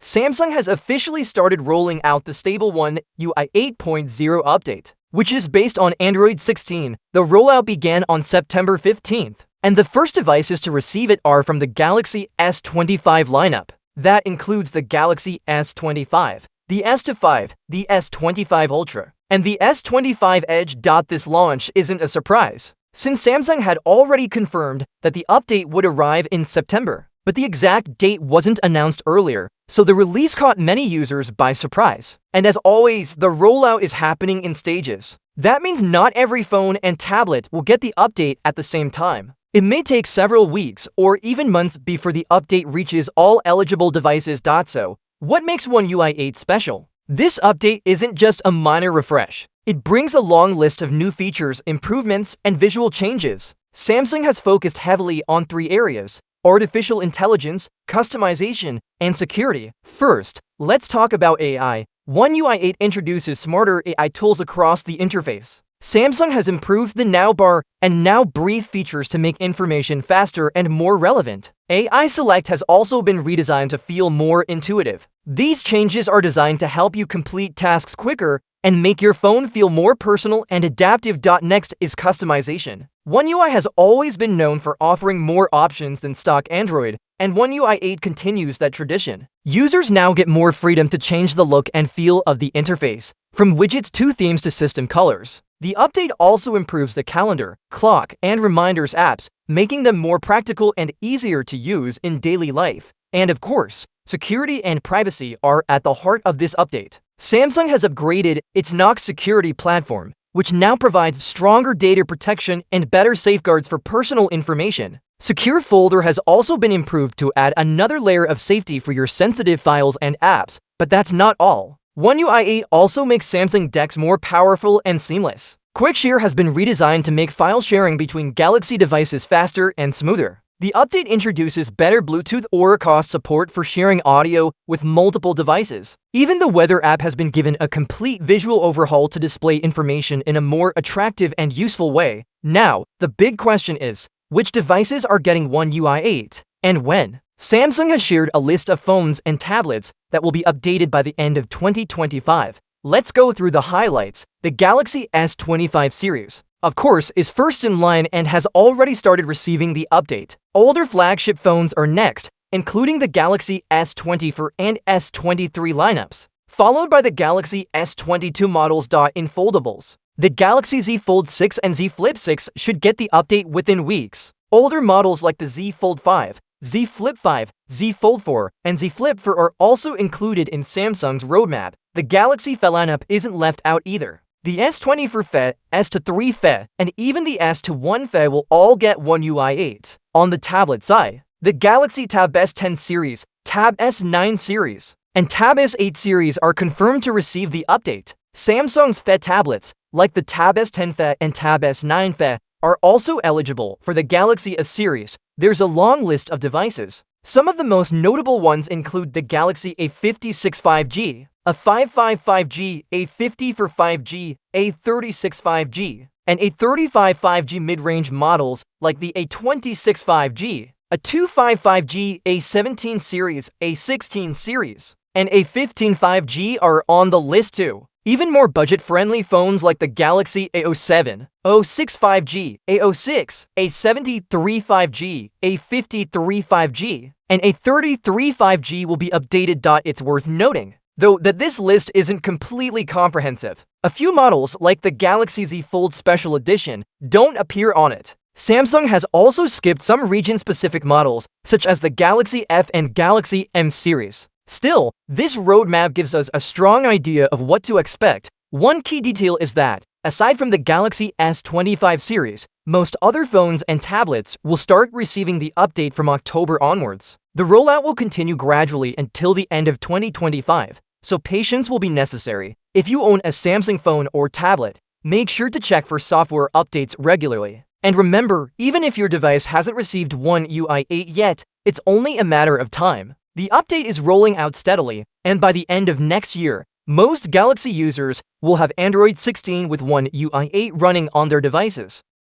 Samsung has officially started rolling out the stable One UI 8.0 update, which is based on Android 16. The rollout began on September 15th, and the first devices to receive it are from the Galaxy S25 lineup. That includes the Galaxy S25, the S25, the S25 Ultra, and the S25 Edge. This launch isn't a surprise, since Samsung had already confirmed that the update would arrive in September, but the exact date wasn't announced earlier, so the release caught many users by surprise. And as always, the rollout is happening in stages. That means not every phone and tablet will get the update at the same time. It may take several weeks or even months before the update reaches all eligible devices. So, what makes One UI 8 special? This update isn't just a minor refresh. It brings a long list of new features, improvements, and visual changes. Samsung has focused heavily on 3 areas: artificial intelligence, customization, and security. First, let's talk about AI. One UI 8 introduces smarter AI tools across the interface. Samsung has improved the Now Bar and Now Breathe features to make information faster and more relevant. AI Select has also been redesigned to feel more intuitive. These changes are designed to help you complete tasks quicker and make your phone feel more personal and adaptive. Next is customization. One UI has always been known for offering more options than stock Android, and One UI 8 continues that tradition. Users now get more freedom to change the look and feel of the interface, from widgets to themes to system colors. The update also improves the calendar, clock, and reminders apps, making them more practical and easier to use in daily life. And of course, security and privacy are at the heart of this update. Samsung has upgraded its Knox security platform, which now provides stronger data protection and better safeguards for personal information. Secure Folder has also been improved to add another layer of safety for your sensitive files and apps, but that's not all. One UI 8 also makes Samsung DeX more powerful and seamless. Quick Share has been redesigned to make file sharing between Galaxy devices faster and smoother. The update introduces better Bluetooth Auracast support for sharing audio with multiple devices. Even the Weather app has been given a complete visual overhaul to display information in a more attractive and useful way. Now, the big question is, which devices are getting One UI 8, and when? Samsung has shared a list of phones and tablets that will be updated by the end of 2025. Let's go through the highlights. The Galaxy S25 series, of course, is first in line and has already started receiving the update. Older flagship phones are next, including the Galaxy S24 and S23 lineups, followed by the Galaxy S22 models. In foldables, the Galaxy Z Fold 6 and Z Flip 6 should get the update within weeks. Older models like the Z Fold 5, Z Flip 5, Z Fold 4, and Z Flip 4 are also included in Samsung's roadmap. The Galaxy F lineup isn't left out either. The S24 FE, S23 FE, and even the S21 FE will all get One UI 8. On the tablet side, the Galaxy Tab S10 series, Tab S9 series, and Tab S8 series are confirmed to receive the update. Samsung's FE tablets, like the Tab S10 FE and Tab S9 FE, are also eligible for the Galaxy S series. There's a long list of devices. Some of the most notable ones include the Galaxy A56 5G, A55 5G, A50 for 5G, A36 5G, and A35 5G mid-range models like the A26 5G, A25 5G, A17 series, A16 series, and A15 5G are on the list too. Even more budget-friendly phones like the Galaxy A07, A06 5G, A06, A73 5G, A53 5G, and A33 5G will be updated. It's worth noting, though, that this list isn't completely comprehensive. A few models, like the Galaxy Z Fold Special Edition, don't appear on it. Samsung has also skipped some region-specific models, such as the Galaxy F and Galaxy M series. Still, this roadmap gives us a strong idea of what to expect. One key detail is that, aside from the Galaxy S25 series, most other phones and tablets will start receiving the update from October onwards. The rollout will continue gradually until the end of 2025, so patience will be necessary. If you own a Samsung phone or tablet, make sure to check for software updates regularly. And remember, even if your device hasn't received One UI 8 yet, it's only a matter of time. The update is rolling out steadily, and by the end of next year, most Galaxy users will have Android 16 with One UI 8 running on their devices.